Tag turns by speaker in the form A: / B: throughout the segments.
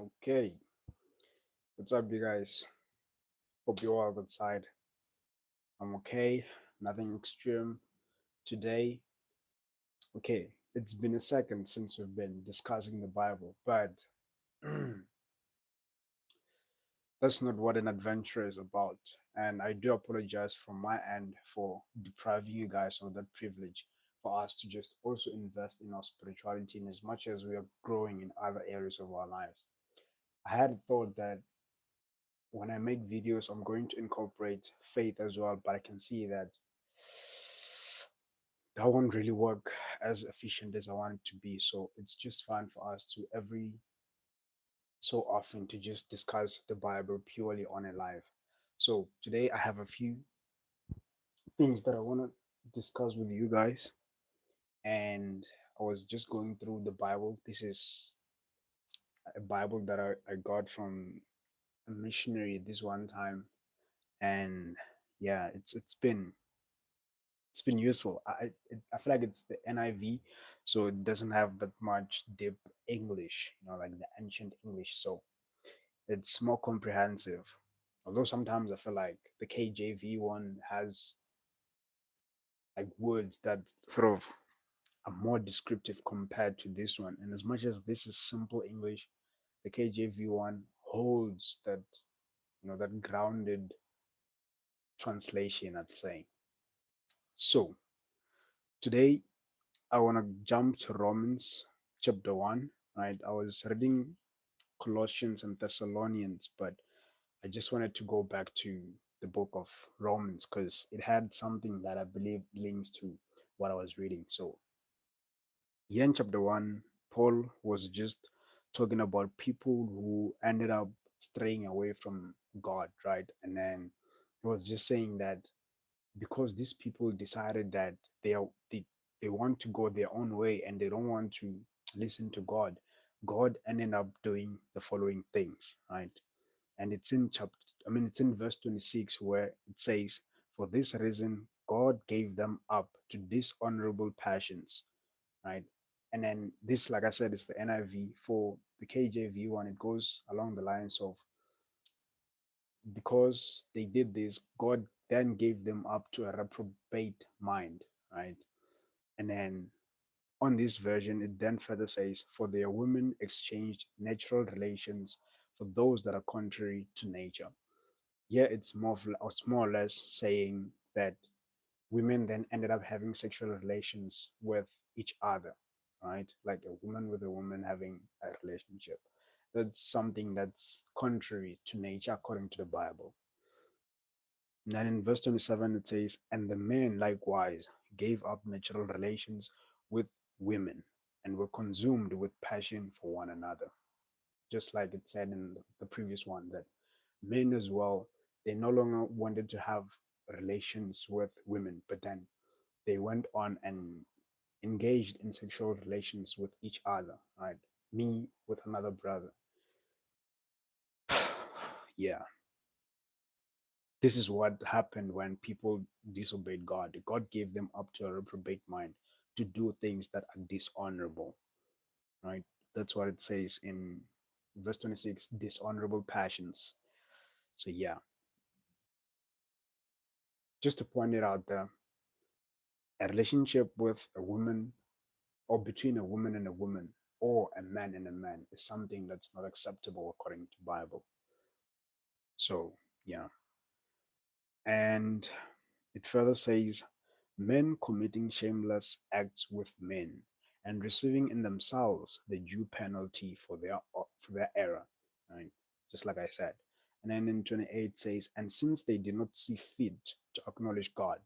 A: Okay, what's up, you guys? Hope you're all outside. I'm okay, nothing extreme today. Okay, it's been a second since we've been discussing the Bible, but that's not what an adventure is about. And I do apologize from my end for depriving you guys of that privilege for us to just also invest in our spirituality in as much as we are growing in other areas of our lives. I had thought that when I make videos, I'm going to incorporate faith as well, but I can see that that won't really work as efficient as I want it to be. So it's just fine for us to every so often to just discuss the Bible purely on a live. So today I have a few things that I want to discuss with you guys, and I was just going through the Bible. This is a Bible that I got from a missionary this one time, and yeah, it's been useful. I feel like it's the NIV, so it doesn't have that much deep English, like the ancient English. So it's more comprehensive. Although sometimes I feel like the KJV one has like words that sort of are more descriptive compared to this one. And as much as this is simple English, the KJV one holds that that grounded translation, I'd say. So today I want to jump to Romans chapter 1, right? I was reading Colossians and Thessalonians, but I just wanted to go back to the book of Romans because it had something that I believe links to what I was reading. So, here in chapter 1, Paul was just talking about people who ended up straying away from God, right? And then he was just saying that because these people decided that they want to go their own way and they don't want to listen to God ended up doing the following things, right? And it's in chapter it's in verse 26 where it says, for this reason God gave them up to dishonorable passions, right? And then this, like I said, is the NIV. For the KJV one, it goes along the lines of, because they did this, God then gave them up to a reprobate mind, right? And then on this version, it then further says, for their women exchanged natural relations for those that are contrary to nature. Here it's more or less saying that women then ended up having sexual relations with each other, right? Like a woman with a woman having a relationship. That's something that's contrary to nature according to the Bible. And then in verse 27, it says, and the men likewise gave up natural relations with women and were consumed with passion for one another. Just like it said in the previous one, that men as well, they no longer wanted to have relations with women, but then they went on and engaged in sexual relations with each other, right? Me with another brother. Yeah, this is what happened when people disobeyed God. God gave them up to a reprobate mind to do things that are dishonorable, right? That's what it says in verse 26, dishonorable passions. So, yeah, just to point it out there, a relationship with a woman or between a woman and a woman or a man and a man is something that's not acceptable according to Bible. So, yeah. And it further says, men committing shameless acts with men and receiving in themselves the due penalty for their error, right? Just like I said. And then in 28 says, and since they did not see fit to acknowledge God,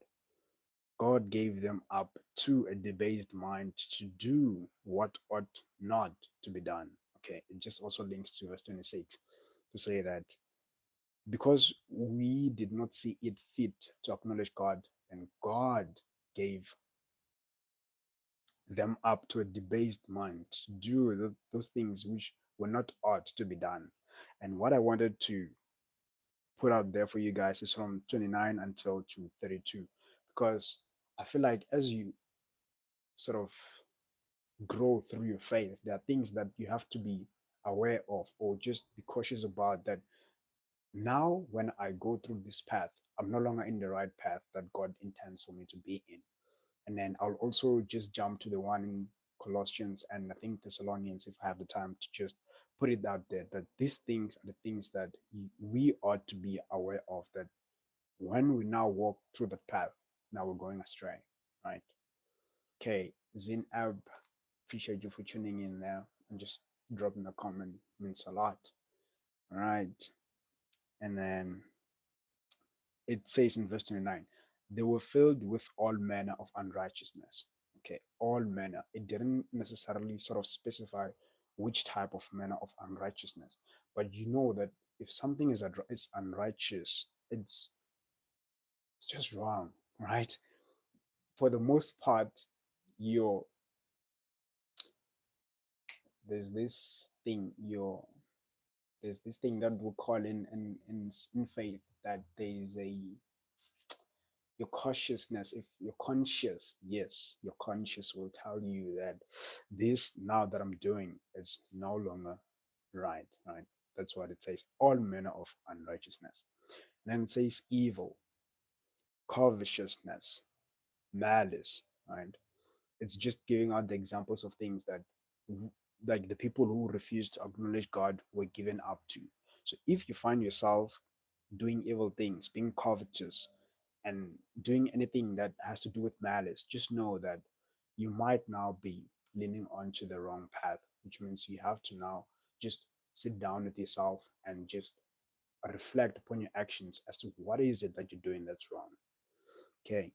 A: God gave them up to a debased mind to do what ought not to be done. Okay, it just also links to verse 26 to say that because we did not see it fit to acknowledge God, and God gave them up to a debased mind to do those things which were not ought to be done. And what I wanted to put out there for you guys is from 29 until to 32, because I feel like as you sort of grow through your faith, there are things that you have to be aware of or just be cautious about that. Now when I go through this path, I'm no longer in the right path that God intends for me to be in. And then I'll also just jump to the one in Colossians and I think Thessalonians, if I have the time to just put it out there, that these things are the things that we ought to be aware of, that when we now walk through the path, now we're going astray, right? Okay, Zinab, appreciate you for tuning in there and just dropping a comment, means a lot. All right. And then it says in verse 29, they were filled with all manner of unrighteousness. Okay, all manner. It didn't necessarily sort of specify which type of manner of unrighteousness, but you know that if something is unrighteous, it's just wrong, right? For the most part, you're there's this thing you're there's this thing that we call in faith that there's a your consciousness, if you're conscious, yes, your conscious will tell you that this now that I'm doing is no longer right. That's what it says, all manner of unrighteousness. And then it says evil, covetousness, malice, right? It's just giving out the examples of things that like the people who refused to acknowledge God were given up to. So if you find yourself doing evil things, being covetous, and doing anything that has to do with malice, just know that you might now be leaning onto the wrong path, which means you have to now just sit down with yourself and just reflect upon your actions as to what is it that you're doing that's wrong. Okay.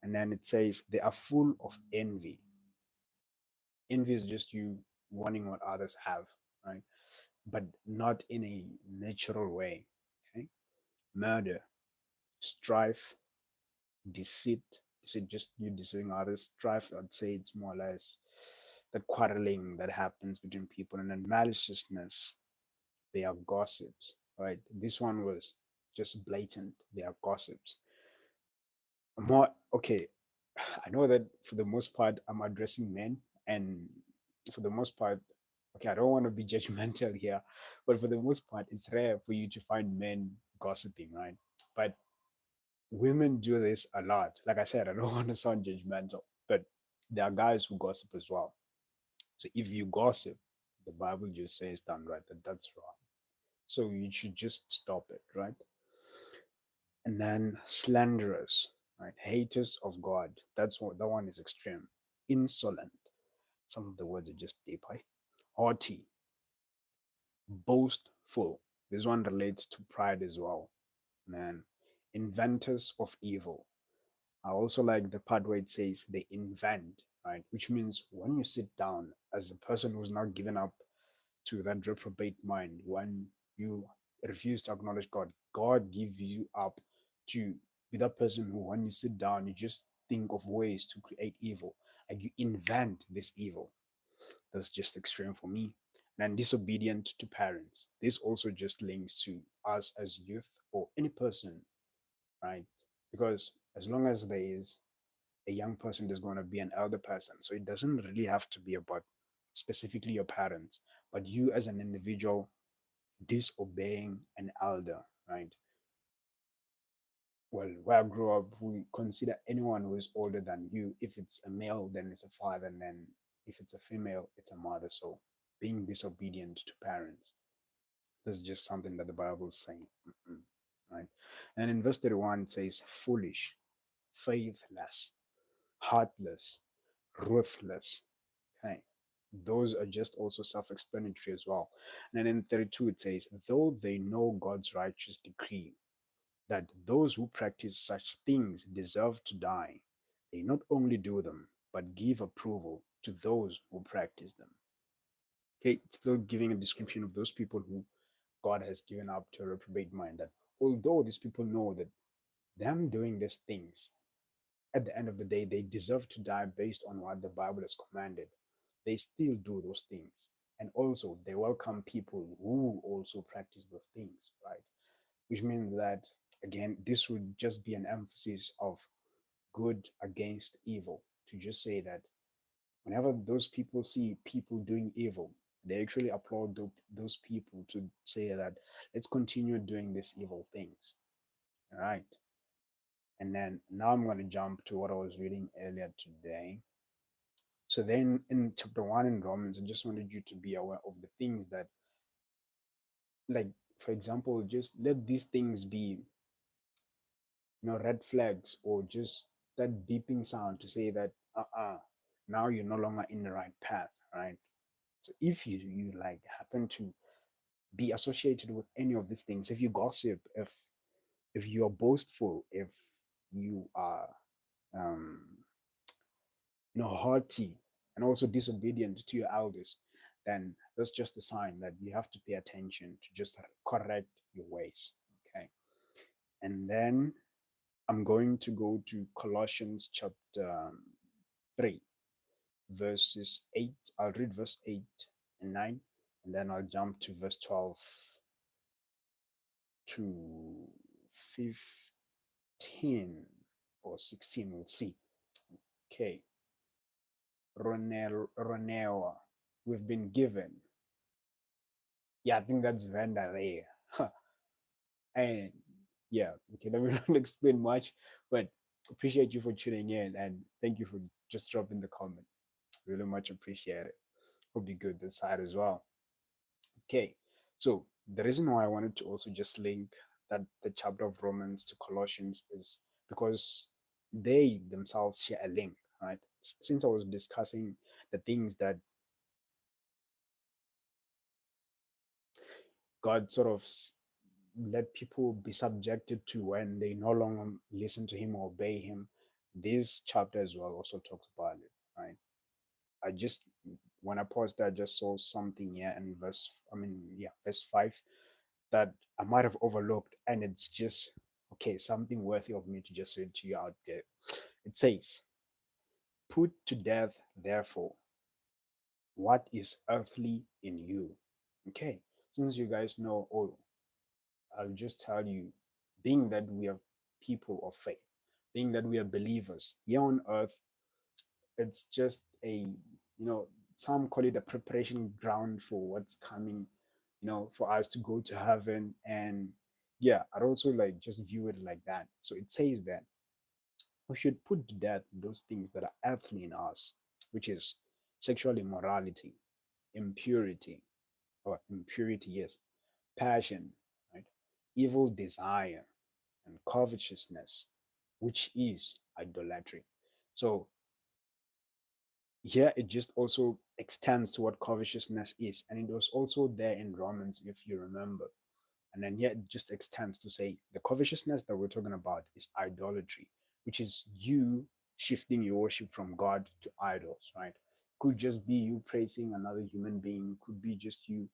A: And then it says they are full of envy. Envy is just you wanting what others have, right? But not in a natural way. Okay. Murder, strife, deceit. Is it just you deceiving others? Strife, I'd say it's more or less the quarreling that happens between people. And then maliciousness, they are gossips, right? This one was just blatant. They are gossips. More, okay, I know that for the most part, I'm addressing men, and for the most part, okay, I don't want to be judgmental here, but for the most part, it's rare for you to find men gossiping, right? But women do this a lot. Like I said, I don't want to sound judgmental, but there are guys who gossip as well. So if you gossip, the Bible just says done right that that's wrong. So you should just stop it, right? And then slanderers, right? Haters of God. That's what that one is extreme. Insolent. Some of the words are just deep, right? Haughty, boastful. This one relates to pride as well. Man, inventors of evil. I also like the part where it says they invent, right? Which means when you sit down as a person who's not given up to that reprobate mind, when you refuse to acknowledge God, God gives you up to be that person who, when you sit down, you just think of ways to create evil. Like you invent this evil. That's just extreme for me. And disobedient to parents. This also just links to us as youth or any person, right? Because as long as there is a young person, there's going to be an elder person. So it doesn't really have to be about specifically your parents, but you as an individual disobeying an elder, right? Well, where I grew up, we consider anyone who is older than you. If it's a male, then it's a father, and then if it's a female, it's a mother. So being disobedient to parents, that's just something that the Bible is saying, right? And in verse 31, it says, foolish, faithless, heartless, ruthless. Okay. Those are just also self explanatory as well. And then in 32, it says, though they know God's righteous decree that those who practice such things deserve to die, they not only do them, but give approval to those who practice them. Okay, it's still giving a description of those people who God has given up to a reprobate mind. That although these people know that them doing these things, at the end of the day, they deserve to die based on what the Bible has commanded, they still do those things. And also, they welcome people who also practice those things, right? Which means that, again, this would just be an emphasis of good against evil, to just say that whenever those people see people doing evil, They actually applaud those people to say that let's continue doing these evil things. All right. And then now I'm going to jump to what I was reading earlier today. So then in chapter 1 in Romans, I just wanted you to be aware of the things that, like, for example, just let these things be, red flags, or just that beeping sound to say that, now you're no longer in the right path, right? So if you like happen to be associated with any of these things, if you gossip, if you are boastful, if you are um haughty and also disobedient to your elders, then that's just a sign that you have to pay attention to just correct your ways. Okay. And then I'm going to go to Colossians chapter 3, verses 8. I'll read verse 8 and 9, and then I'll jump to verse 12 to 15 or 16. We'll see. Okay. Ronewa. We've been given. Yeah, I think that's Vanda there. And yeah, okay, let me not explain much, but appreciate you for tuning in and thank you for just dropping the comment. Really much appreciate it. Hope you good this side as well. Okay, so the reason why I wanted to also just link that the chapter of Romans to Colossians is because they themselves share a link, right? Since I was discussing the things that God sort of let people be subjected to when they no longer listen to Him or obey Him, this chapter as well also talks about it, right? I just when I paused there, I just saw something here in verse 5 that I might have overlooked, and it's just okay, something worthy of me to just read to you out there. It says, "Put to death, therefore, what is earthly in you." Okay, since you guys know, oh, I'll just tell you, being that we are people of faith, being that we are believers here on earth, it's just some call it a preparation ground for what's coming, for us to go to heaven. And yeah, I'd also like just view it like that. So it says that we should put to death those things that are earthly in us, which is sexual immorality, impurity, or impurity, yes, passion, right? Evil desire, and covetousness, which is idolatry. So here it just also extends to what covetousness is. And it was also there in Romans, if you remember. And then here it just extends to say the covetousness that we're talking about is idolatry, which is you shifting your worship from God to idols, right? Could just be you praising another human being, could be just you,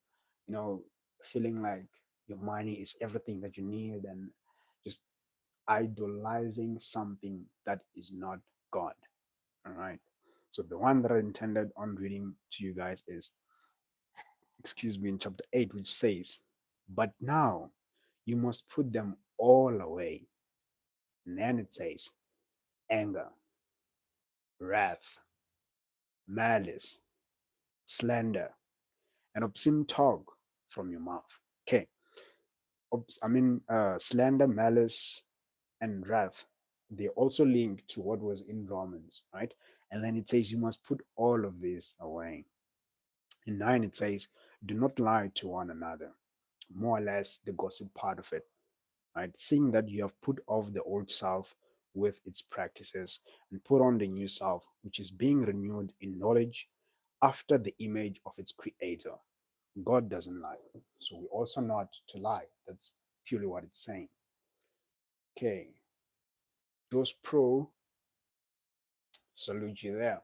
A: feeling like your money is everything that you need, and just idolizing something that is not God. All right. So the one that I intended on reading to you guys is, excuse me, in chapter 8, which says, "But now you must put them all away." And then it says, "Anger, wrath, malice, slander, and obscene talk from your mouth." Okay. Slander, malice, and wrath, they also link to what was in Romans, right? And then it says you must put all of this away. In 9, it says, "Do not lie to one another," more or less the gossip part of it, right? Seeing that you have put off the old self with its practices and put on the new self, which is being renewed in knowledge after the image of its creator. God doesn't lie. So we also not to lie. That's purely what it's saying. Okay. Those pro salute you there.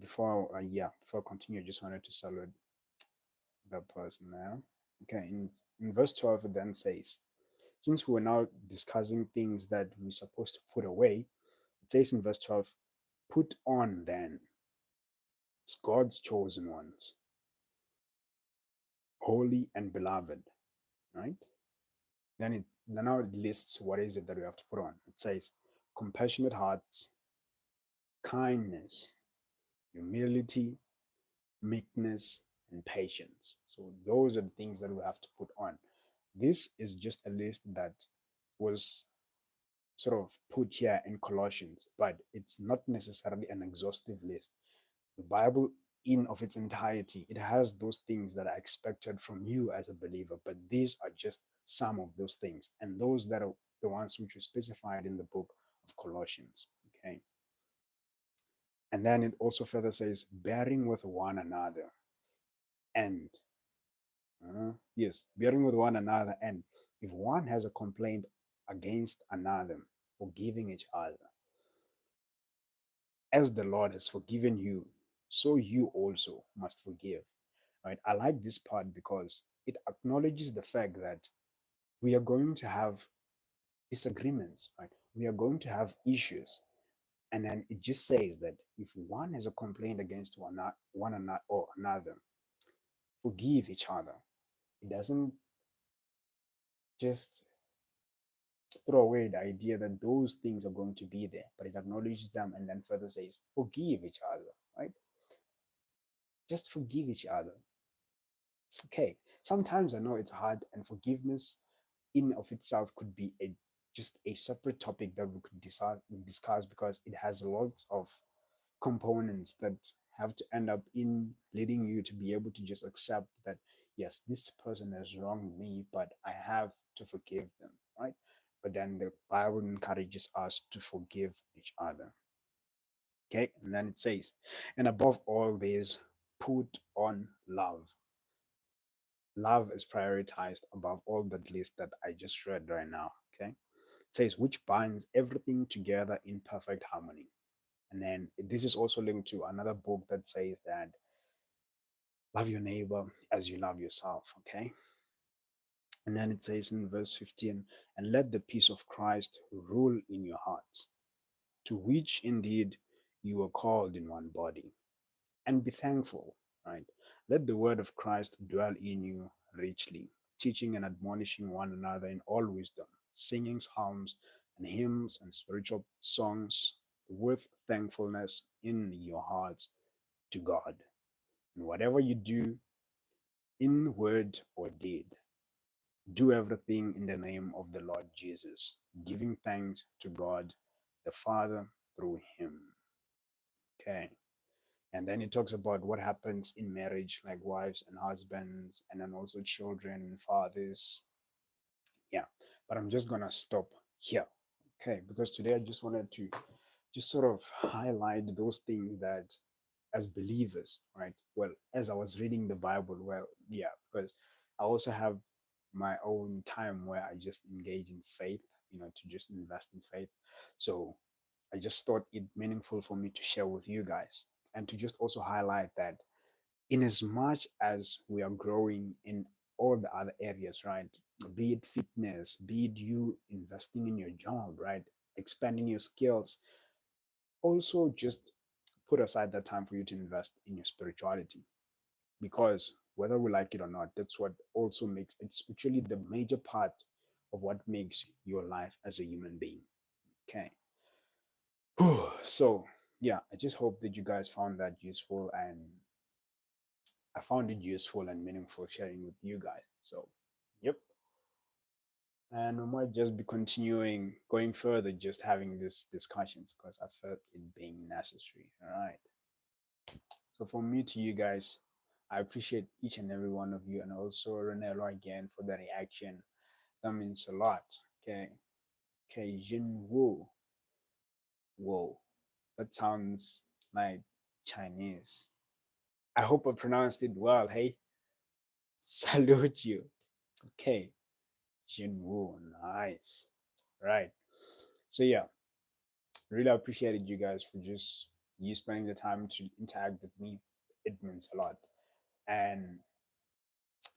A: Before I continue, I just wanted to salute that person now. Okay, in verse 12 it then says, since we're now discussing things that we're supposed to put away, it says in verse 12, "Put on then," it's God's chosen ones, holy and beloved, right? Then now it lists what is it that we have to put on. It says compassionate hearts, kindness, humility, meekness, and patience. So those are the things that we have to put on. This is just a list that was sort of put here in Colossians, but it's not necessarily an exhaustive list. The Bible, in of its entirety, it has those things that are expected from you as a believer, but these are just some of those things, and those that are the ones which are specified in the book of Colossians. Okay, and then it also further says, bearing with one another, and yes, bearing with one another, and if one has a complaint against another, forgiving each other as the Lord has forgiven you, so you also must forgive. Right? I like this part because it acknowledges the fact that we are going to have disagreements, right? We are going to have issues. And then it just says that if one has a complaint against one another or another, forgive each other. It doesn't just throw away the idea that those things are going to be there, but it acknowledges them and then further says, forgive each other, right? Just forgive each other. Okay, sometimes I know it's hard, and forgiveness in of itself could be a just a separate topic that we could discuss because it has lots of components that have to end up in leading you to be able to just accept that yes, this person has wronged me, but I have to forgive them, right? But then the Bible encourages us to forgive each other. Okay, and then it says, and above all this, put on love. Love is prioritized above all that list that I just read right now. Okay, it says, which binds everything together in perfect harmony. And then this is also linked to another book that says that love your neighbor as you love yourself. Okay, and then it says in verse 15, and let the peace of Christ rule in your hearts, to which indeed you are called in one body, and be thankful, right? Let the word of Christ dwell in you richly, teaching and admonishing one another in all wisdom, singing psalms and hymns and spiritual songs with thankfulness in your hearts to God. And whatever you do, in word or deed, do everything in the name of the Lord Jesus, giving thanks to God the Father through him. Okay. And then it talks about what happens in marriage, like wives and husbands, and then also children and fathers. Yeah, but I'm just gonna stop here, okay? Because today I just wanted to just sort of highlight those things that, as believers, right? Well, as I was reading the Bible, well, yeah, because I also have my own time where I just engage in faith, to just invest in faith. So I just thought it meaningful for me to share with you guys and to just also highlight that in as much as we are growing in all the other areas, right? Be it fitness, be it you investing in your job, right? Expanding your skills. Also, just put aside that time for you to invest in your spirituality because whether we like it or not, that's what also makes it's actually the major part of what makes your life as a human being. Okay. So, yeah, I just hope that you guys found that useful and I found it useful and meaningful sharing with you guys. So, yep. And we might just be continuing going further, just having these discussions because I felt it being necessary. All right. So, from me to you guys, I appreciate each and every one of you, and also Renelo again for the reaction. That means a lot. Okay. Okay. Jin Wu. Whoa. That sounds like Chinese. I hope I pronounced it well. Hey, salute you. Okay. Jinwoo, nice. Right. So yeah, really appreciated you guys for just you spending the time to interact with me. It means a lot. And,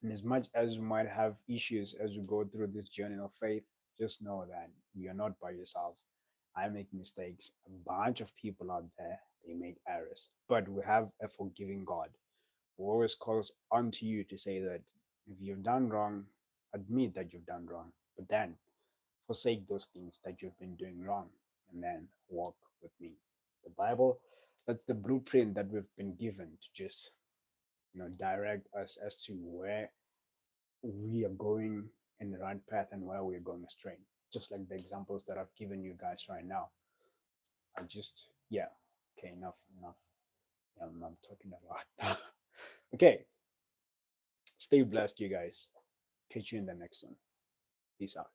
A: and as much as we might have issues as we go through this journey of faith, just know that you're not by yourself. I make mistakes. A bunch of people out there, they make errors. But we have a forgiving God who always calls onto you to say that if you've done wrong, admit that you've done wrong. But then forsake those things that you've been doing wrong and then walk with me. The Bible, that's the blueprint that we've been given to just direct us as to where we are going in the right path and where we're going astray. Just like the examples that I've given you guys right now. I just, yeah, okay, enough. Yeah, I'm talking a lot. Okay, stay blessed, you guys. Catch you in the next one. Peace out.